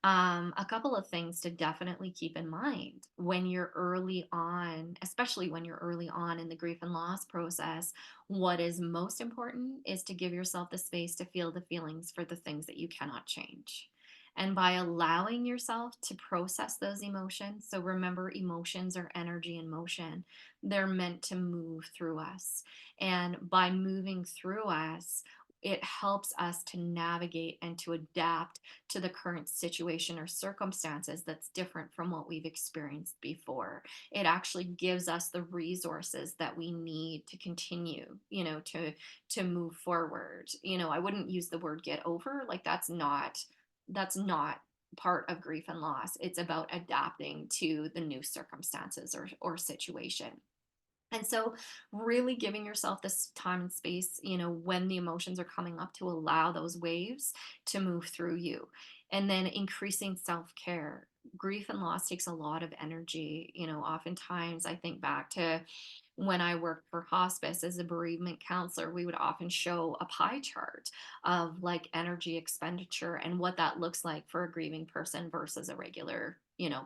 a couple of things to definitely keep in mind when you're early on, especially when you're early on in the grief and loss process. What is most important is to give yourself the space to feel the feelings for the things that you cannot change. And by allowing yourself to process those emotions, so remember, emotions are energy in motion, they're meant to move through us. And by moving through us, it helps us to navigate and to adapt to the current situation or circumstances that's different from what we've experienced before. It actually gives us the resources that we need to continue, to move forward. I wouldn't use the word get over, like that's not part of grief and loss. It's about adapting to the new circumstances or situation. And so, really giving yourself this time and space, when the emotions are coming up, to allow those waves to move through you. And then increasing self care. Grief and loss takes a lot of energy. Oftentimes I think back to when I worked for hospice as a bereavement counselor, we would often show a pie chart of like energy expenditure and what that looks like for a grieving person versus a regular,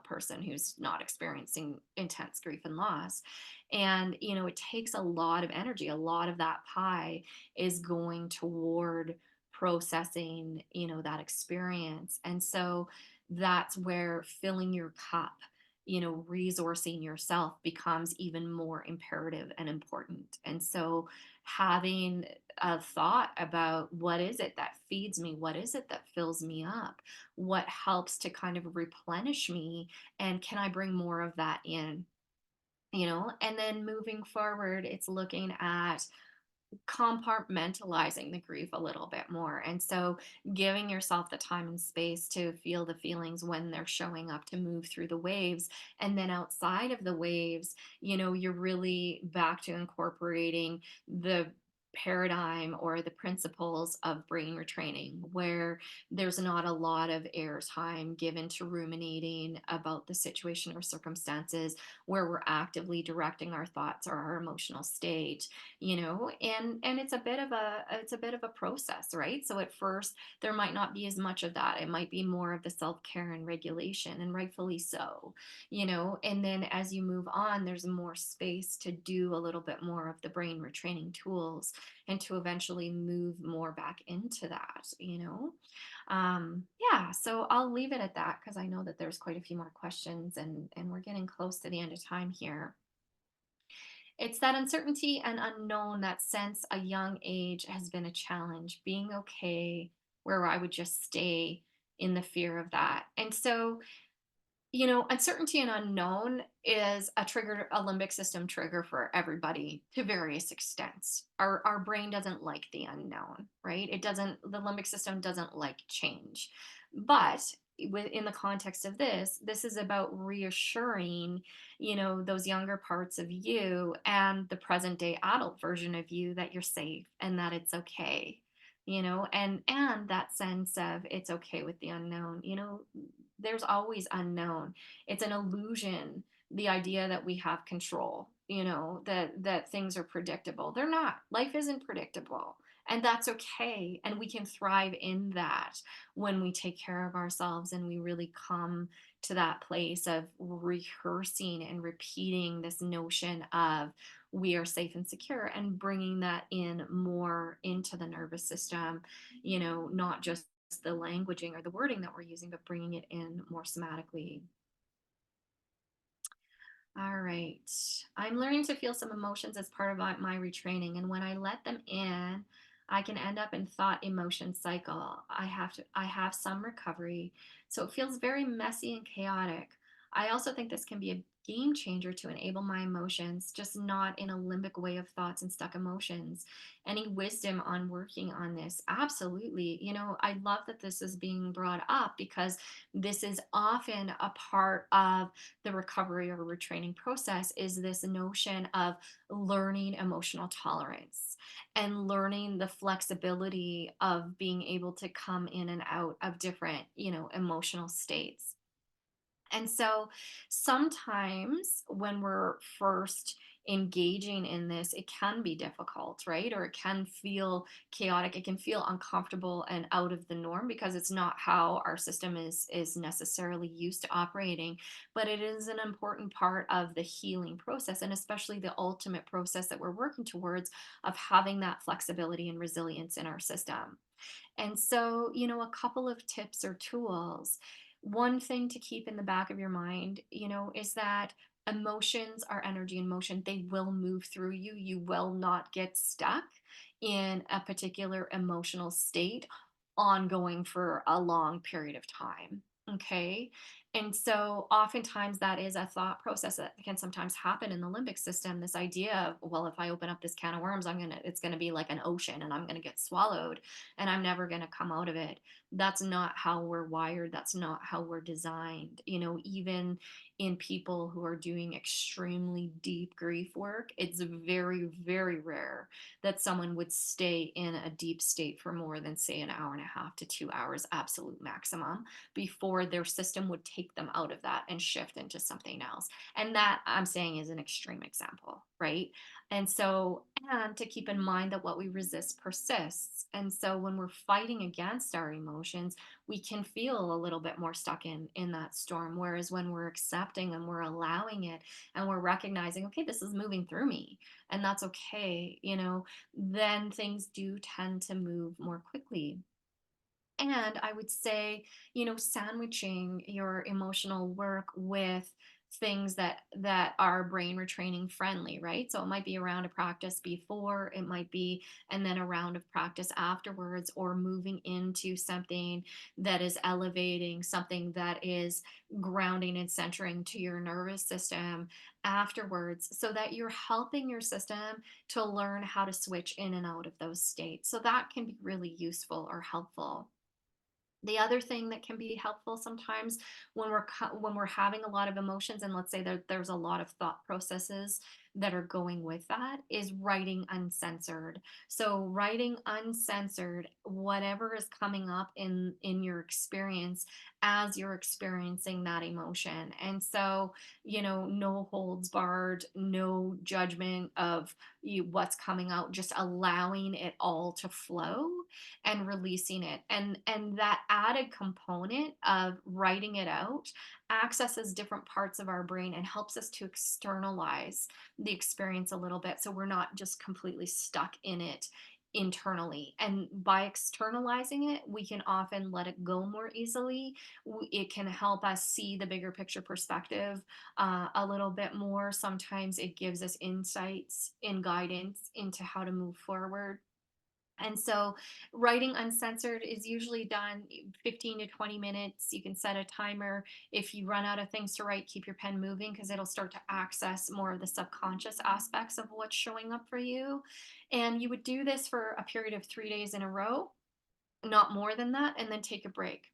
person who's not experiencing intense grief and loss. And, it takes a lot of energy. A lot of that pie is going toward processing, that experience. And so that's where filling your cup, resourcing yourself becomes even more imperative and important. And so having a thought about what is it that feeds me? What is it that fills me up? What helps to kind of replenish me? And can I bring more of that in? And then moving forward, it's looking at compartmentalizing the grief a little bit more. And so giving yourself the time and space to feel the feelings when they're showing up, to move through the waves. And then outside of the waves, you're really back to incorporating the paradigm or the principles of brain retraining, where there's not a lot of airtime given to ruminating about the situation or circumstances, where we're actively directing our thoughts or our emotional state, and it's a bit of a process, right? So at first there might not be as much of that. It might be more of the self-care and regulation, and rightfully so, and then as you move on, there's more space to do a little bit more of the brain retraining tools and to eventually move more back into that. Yeah, so I'll leave it at that because I know that there's quite a few more questions, and we're getting close to the end of time here. It's that uncertainty and unknown that since a young age has been a challenge, being okay where I would just stay in the fear of that. And so, uncertainty and unknown is a limbic system trigger for everybody to various extents. Our brain doesn't like the unknown, right? The limbic system doesn't like change. But within the context of this is about reassuring, those younger parts of you and the present day adult version of you that you're safe and that it's okay. And that sense of it's okay with the unknown. There's always unknown. It's an illusion, the idea that we have control, that things are predictable. They're not. Life isn't predictable. And that's okay. And we can thrive in that when we take care of ourselves and we really come to that place of rehearsing and repeating this notion of we are safe and secure, and bringing that in more into the nervous system, not just the languaging or the wording that we're using, but bringing it in more somatically. All right. I'm learning to feel some emotions as part of my retraining. And when I let them in, I can end up in thought emotion cycle. I have some recovery. So it feels very messy and chaotic. I also think this can be a game changer to enable my emotions, just not in a limbic way of thoughts and stuck emotions. Any wisdom on working on this? Absolutely. I love that this is being brought up because this is often a part of the recovery or retraining process, is this notion of learning emotional tolerance and learning the flexibility of being able to come in and out of different, emotional states. And so sometimes when we're first engaging in this, it can be difficult, right? Or it can feel chaotic. It can feel uncomfortable and out of the norm because it's not how our system is necessarily used to operating. But it is an important part of the healing process, and especially the ultimate process that we're working towards, of having that flexibility and resilience in our system. And so, a couple of tips or tools. One thing to keep in the back of your mind, is that emotions are energy in motion. They will move through you. You will not get stuck in a particular emotional state ongoing for a long period of time. Okay. And so oftentimes that is a thought process that can sometimes happen in the limbic system. This idea of, well, if I open up this can of worms, it's gonna be like an ocean and I'm gonna get swallowed and I'm never going to come out of it. That's not how we're wired. That's not how we're designed. Even in people who are doing extremely deep grief work, it's very, very rare that someone would stay in a deep state for more than, say, an hour and a half to 2 hours, absolute maximum, before their system would take them out of that and shift into something else. And that, I'm saying, is an extreme example, right? And to keep in mind that what we resist persists. And so when we're fighting against our emotions, we can feel a little bit more stuck in that storm. Whereas when we're accepting and we're allowing it and we're recognizing, okay, this is moving through me and that's okay, then things do tend to move more quickly. And I would say, sandwiching your emotional work with things that are brain retraining friendly, right? So it might be a round of practice before, it might be, and then a round of practice afterwards, or moving into something that is elevating, something that is grounding and centering to your nervous system afterwards, so that you're helping your system to learn how to switch in and out of those states. So that can be really useful or helpful. The other thing that can be helpful sometimes when we're having a lot of emotions, and let's say there's a lot of thought processes that are going with that is writing uncensored. So writing uncensored whatever is coming up in your experience as you're experiencing that emotion. And so, no holds barred, no judgment of what's coming out, just allowing it all to flow and releasing it. And that added component of writing it out accesses different parts of our brain and helps us to externalize the experience a little bit, so we're not just completely stuck in it internally. And by externalizing it, we can often let it go more easily. It can help us see the bigger picture perspective a little bit more. Sometimes it gives us insights and guidance into how to move forward. And so, writing uncensored is usually done 15 to 20 minutes. You can set a timer. If you run out of things to write, keep your pen moving because it'll start to access more of the subconscious aspects of what's showing up for you. And you would do this for a period of 3 days in a row, not more than that, and then take a break.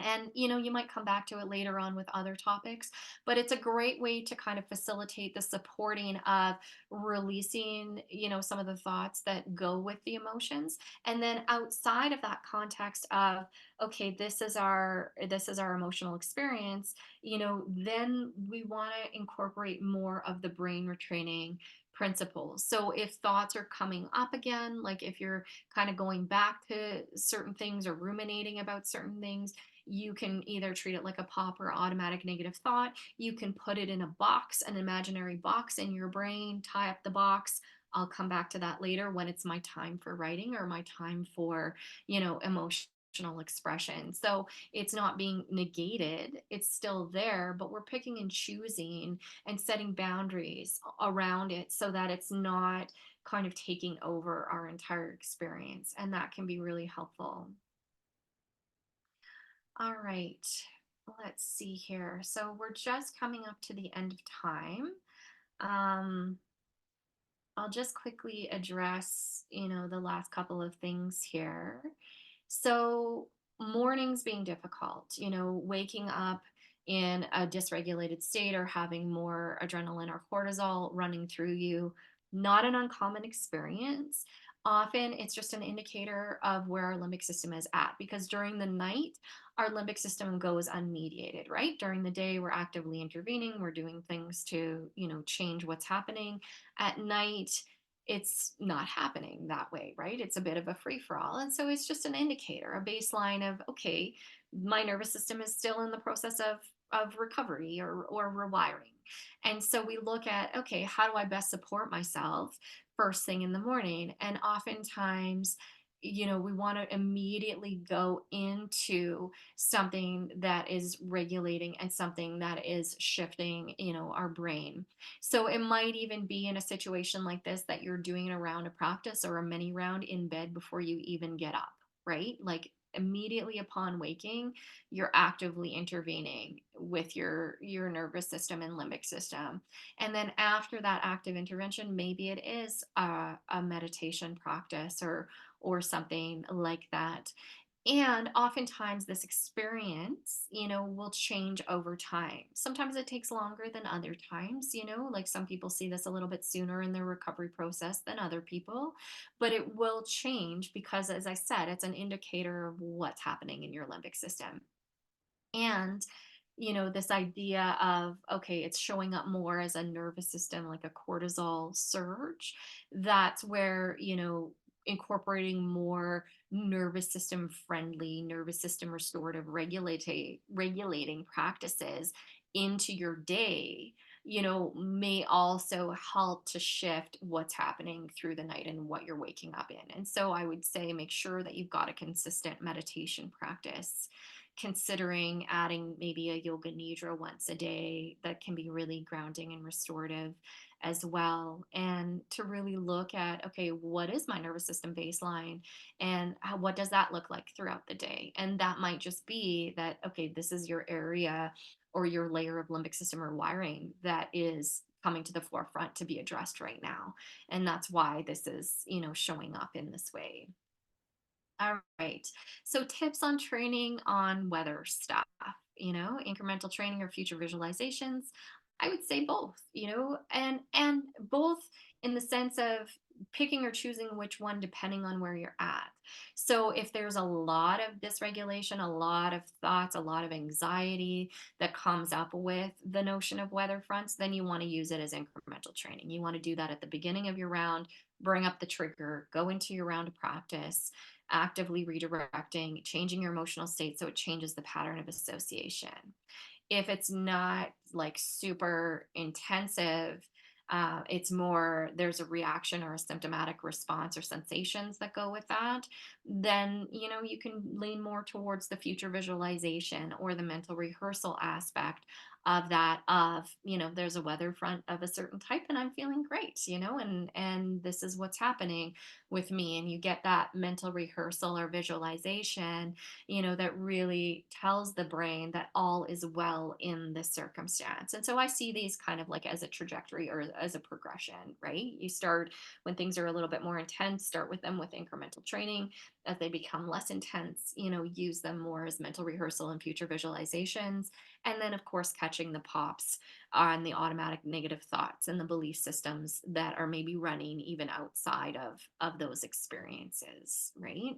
And you might come back to it later on with other topics, but it's a great way to kind of facilitate the supporting of releasing some of the thoughts that go with the emotions. And then outside of that context of, okay, this is our emotional experience, then we want to incorporate more of the brain retraining principles. So if thoughts are coming up again, like if you're kind of going back to certain things or ruminating about certain things, you can either treat it like a pop or automatic negative thought. You can put it in a box, an imaginary box in your brain, tie up the box. I'll come back to that later when it's my time for writing or my time for, emotional expression. So it's not being negated, it's still there, but we're picking and choosing and setting boundaries around it so that it's not kind of taking over our entire experience. And that can be really helpful. All right. Let's see here. So we're just coming up to the end of time. Um, I'll just quickly address, the last couple of things here. So, mornings being difficult, waking up in a dysregulated state or having more adrenaline or cortisol running through you, not an uncommon experience. Often it's just an indicator of where our limbic system is at because during the night, our limbic system goes unmediated, right? During the day, we're actively intervening, we're doing things to, change what's happening. At night, it's not happening that way, right? It's a bit of a free for all. And so it's just an indicator, a baseline of, okay, my nervous system is still in the process of recovery or rewiring. And so we look at, okay, how do I best support myself first thing in the morning? And oftentimes, we want to immediately go into something that is regulating and something that is shifting, our brain. So it might even be in a situation like this that you're doing a round of practice or a mini round in bed before you even get up, right? Like immediately upon waking, you're actively intervening with your nervous system and limbic system. And then after that active intervention, maybe it is a meditation practice or something like that. And oftentimes, this experience, will change over time. Sometimes it takes longer than other times, like some people see this a little bit sooner in their recovery process than other people, but it will change because, as I said, it's an indicator of what's happening in your limbic system. And this idea of, okay, it's showing up more as a nervous system, like a cortisol surge. That's where, incorporating more nervous system friendly, nervous system restorative regulating practices into your day, may also help to shift what's happening through the night and what you're waking up in. And so I would say make sure that you've got a consistent meditation practice, considering adding maybe a yoga nidra once a day that can be really grounding and restorative as well. And to really look at, okay, what is my nervous system baseline and what does that look like throughout the day? And that might just be that, okay, this is your area or your layer of limbic system or wiring that is coming to the forefront to be addressed right now. And that's why this is, showing up in this way. All right. So, tips on training on weather stuff, incremental training or future visualizations. I would say both, and both in the sense of picking or choosing which one depending on where you're at. So if there's a lot of dysregulation, a lot of thoughts, a lot of anxiety that comes up with the notion of weather fronts, then you want to use it as incremental training. You want to do that at the beginning of your round, bring up the trigger, go into your round of practice, actively redirecting, changing your emotional state so it changes the pattern of association. If it's not like super intensive, it's more there's a reaction or a symptomatic response or sensations that go with that, then you can lean more towards the future visualization or the mental rehearsal aspect of that, of there's a weather front of a certain type and I'm feeling great, and this is what's happening with me, and you get that mental rehearsal or visualization that really tells the brain that all is well in this circumstance. And so I see these kind of like as a trajectory or as a progression, right? You start when things are a little bit more intense, start with them with incremental training. As they become less intense, use them more as mental rehearsal and future visualizations. And then, of course, catching the pops on the automatic negative thoughts and the belief systems that are maybe running even outside of those experiences, right?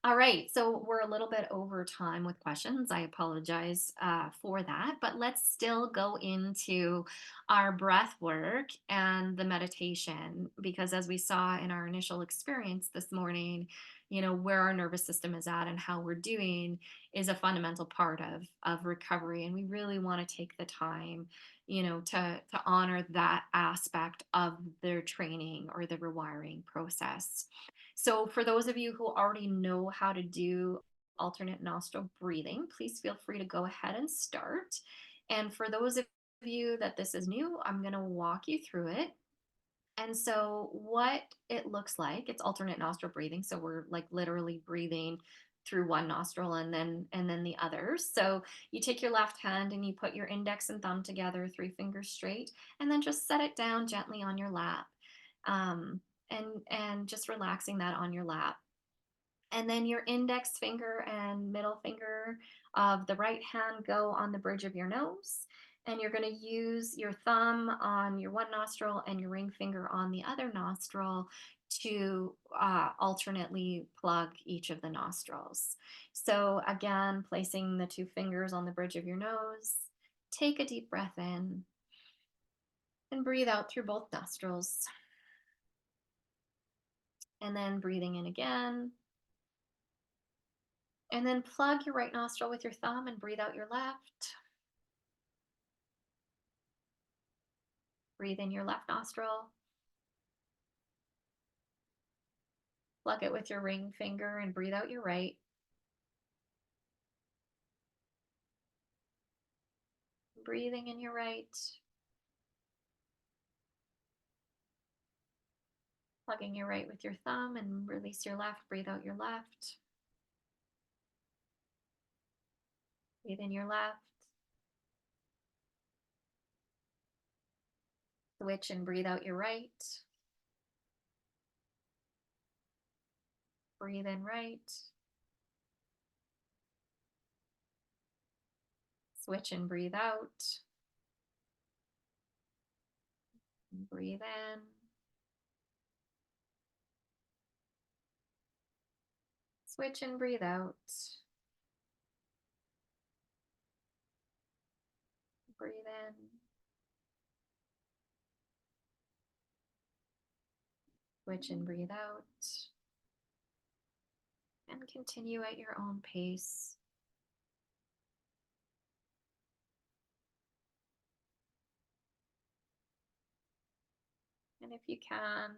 All right, so we're a little bit over time with questions. I apologize for that, but let's still go into our breath work and the meditation because, as we saw in our initial experience this morning, where our nervous system is at and how we're doing is a fundamental part of recovery, and we really want to take the time, to honor that aspect of their training or the rewiring process. So, for those of you who already know how to do alternate nostril breathing, please feel free to go ahead and start. And for those of you that this is new, I'm going to walk you through it. And so, what it looks like, it's alternate nostril breathing. So, we're like literally breathing through one nostril and then the other. So you take your left hand and you put your index and thumb together, 3 fingers straight, and then just set it down gently on your lap. Um, and just relaxing that on your lap. And then your index finger and middle finger of the right hand go on the bridge of your nose. And you're going to use your thumb on your one nostril and your ring finger on the other nostril to alternately plug each of the nostrils. So, again, placing the 2 fingers on the bridge of your nose, take a deep breath in and breathe out through both nostrils. And then breathing in again. And then plug your right nostril with your thumb and breathe out your left. Breathe in your left nostril. Plug it with your ring finger and breathe out your right. Breathing in your right. Plugging your right with your thumb and release your left. Breathe out your left. Breathe in your left. Switch and breathe out your right. Breathe in right. Switch and breathe out. Breathe in. Switch and breathe out. Breathe in. Switch and breathe out. And continue at your own pace. And if you can,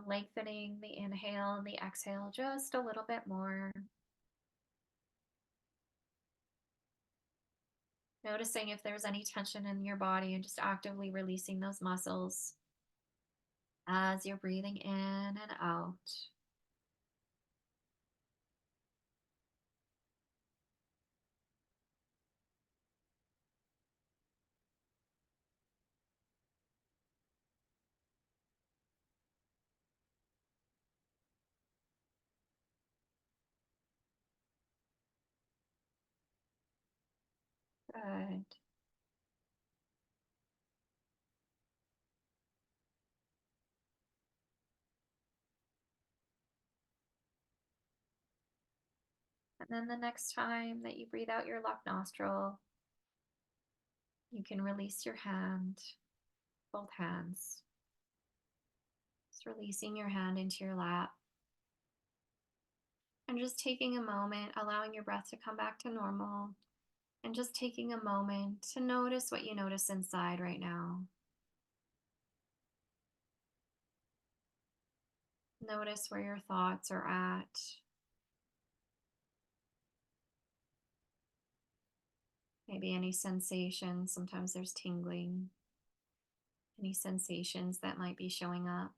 lengthening the inhale and the exhale just a little bit more. Noticing if there's any tension in your body and just actively releasing those muscles as you're breathing in and out. Good. then the next time that you breathe out your left nostril, you can release your hand, both hands. Just releasing your hand into your lap and just taking a moment, allowing your breath to come back to normal, and just taking a moment to notice what you notice inside right now. Notice where your thoughts are at. Maybe any sensations, sometimes there's tingling, any sensations that might be showing up,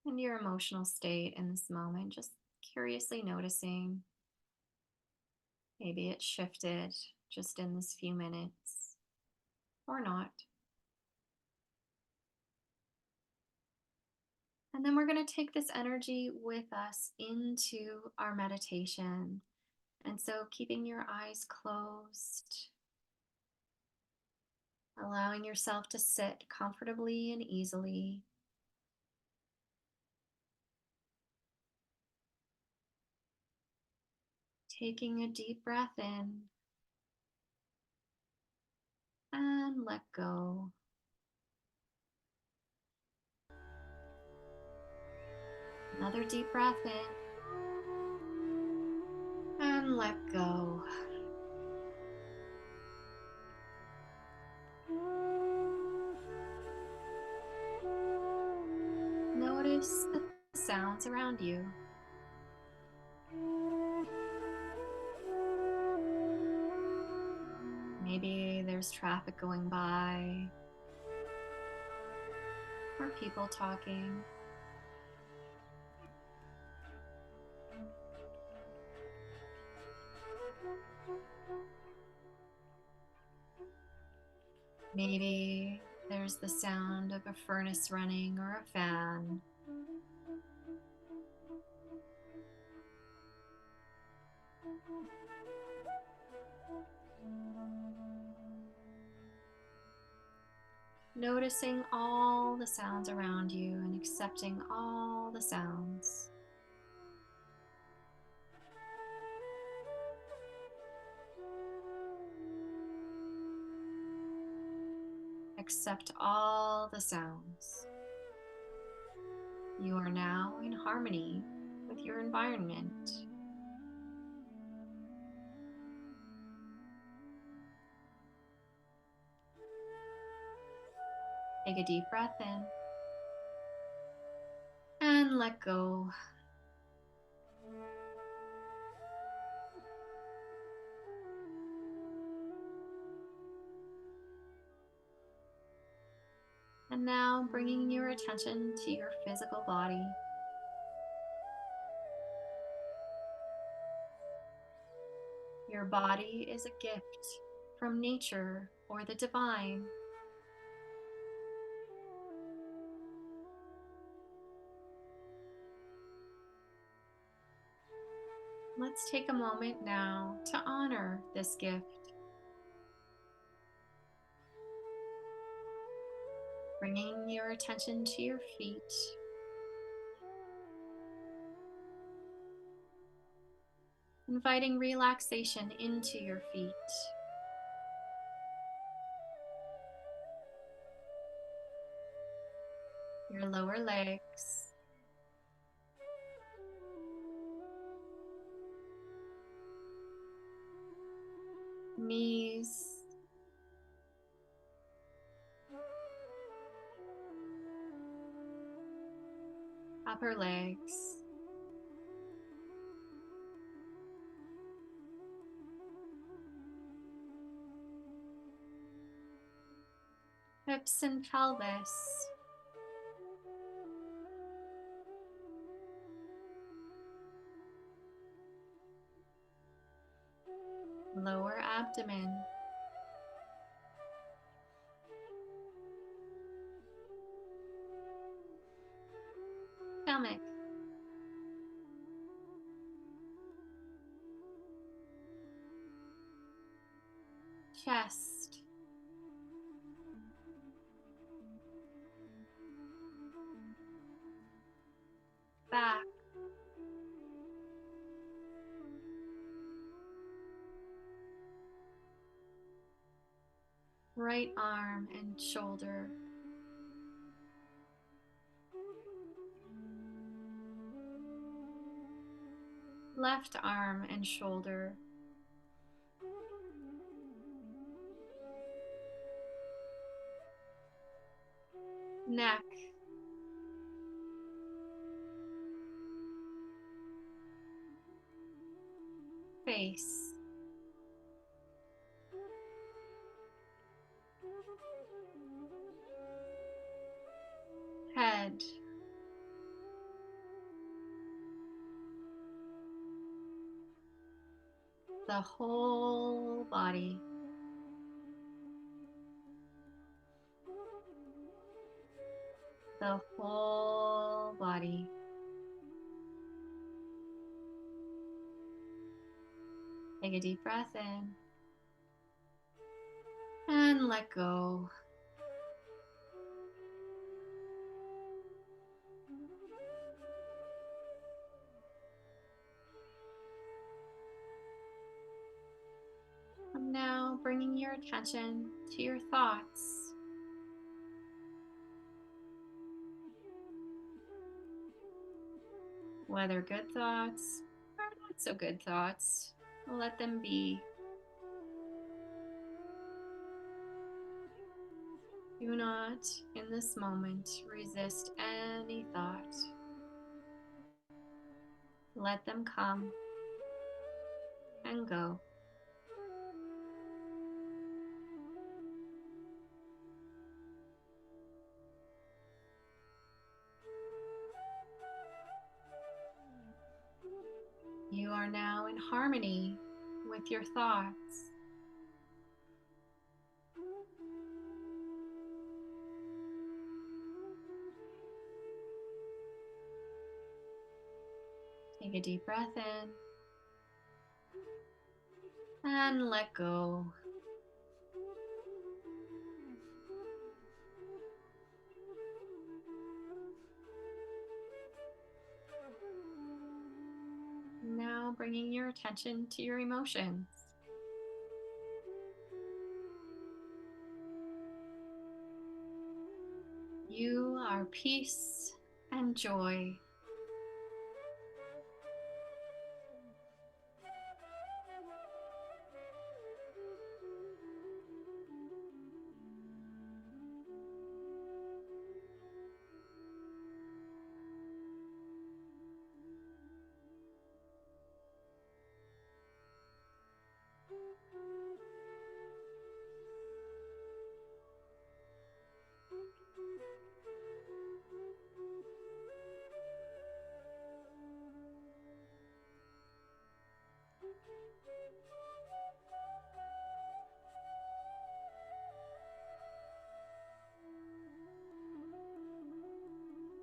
and your emotional state in this moment, just curiously noticing. Maybe it shifted just in this few minutes, or not. And then we're going to take this energy with us into our meditation. And so, keeping your eyes closed, allowing yourself to sit comfortably and easily. Taking a deep breath in and let go. Another deep breath in and let go. Notice the sounds around you. Maybe there's traffic going by or people talking. Maybe there's the sound of a furnace running or a fan. Noticing all the sounds around you and accepting all the sounds. Accept all the sounds. You are now in harmony with your environment. Take a deep breath in and let go. And now bringing your attention to your physical body. Your body is a gift from nature or the divine. Let's take a moment now to honor this gift. Bringing your attention to your feet. Inviting relaxation into your feet. Your lower legs. Knees. Upper legs. Hips and pelvis. Lower abdomen. Stomach. Chest. Back. right arm and shoulder, left arm and shoulder, neck, face, head, the whole body. The whole body. Take a deep breath in and let go. And now bringing your attention to your thoughts, whether good thoughts or not so good thoughts. Let them be. Do not, in this moment, resist any thought. Let them come and go. You are now in harmony with your thoughts. Take a deep breath in and let go. Now bringing your attention to your emotions. You are peace and joy.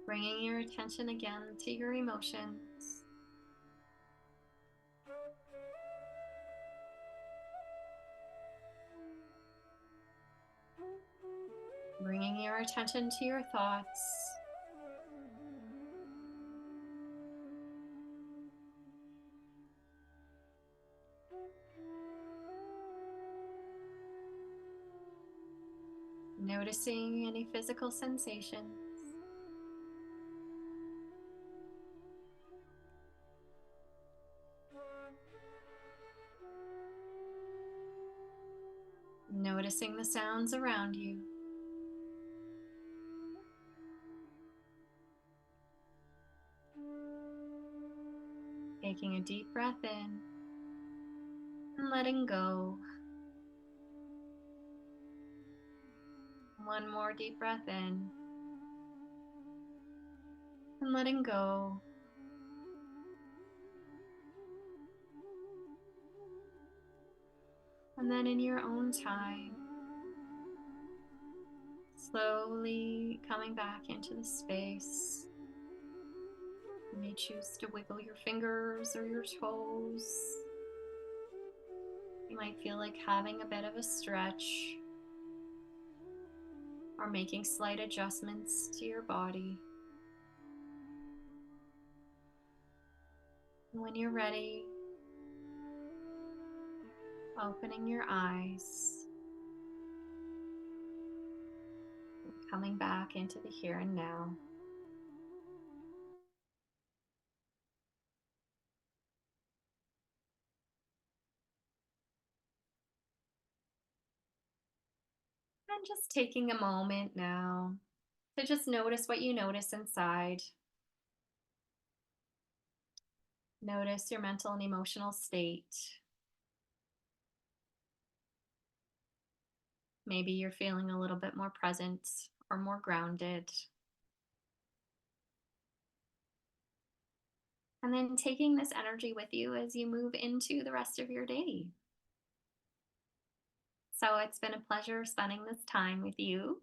Bringing your attention again to your emotions. Bringing your attention to your thoughts. Noticing any physical sensations. Noticing the sounds around you. Taking a deep breath in and letting go. One more deep breath in and letting go. And then in your own time, slowly coming back into the space. You may choose to wiggle your fingers or your toes. You might feel like having a bit of a stretch or making slight adjustments to your body. And when you're ready, opening your eyes coming back into the here and now. And just taking a moment now to just notice what you notice inside. Notice your mental and emotional state. Maybe you're feeling a little bit more present or more grounded. And then taking this energy with you as you move into the rest of your day. So it's been a pleasure spending this time with you.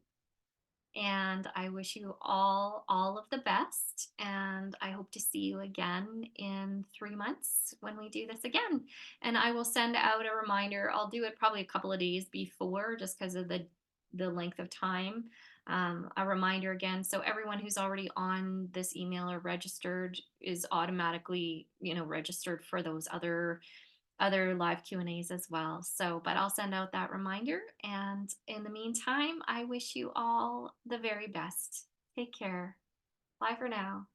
And I wish you all of the best. And I hope to see you again in 3 months when we do this again. And I will send out a reminder. I'll do it probably a couple of days before, just because of the length of time. A reminder again, so everyone who's already on this email or registered is automatically, registered for those other live Q&As as well. So, but I'll send out that reminder. And in the meantime, I wish you all the very best. Take care. Bye for now.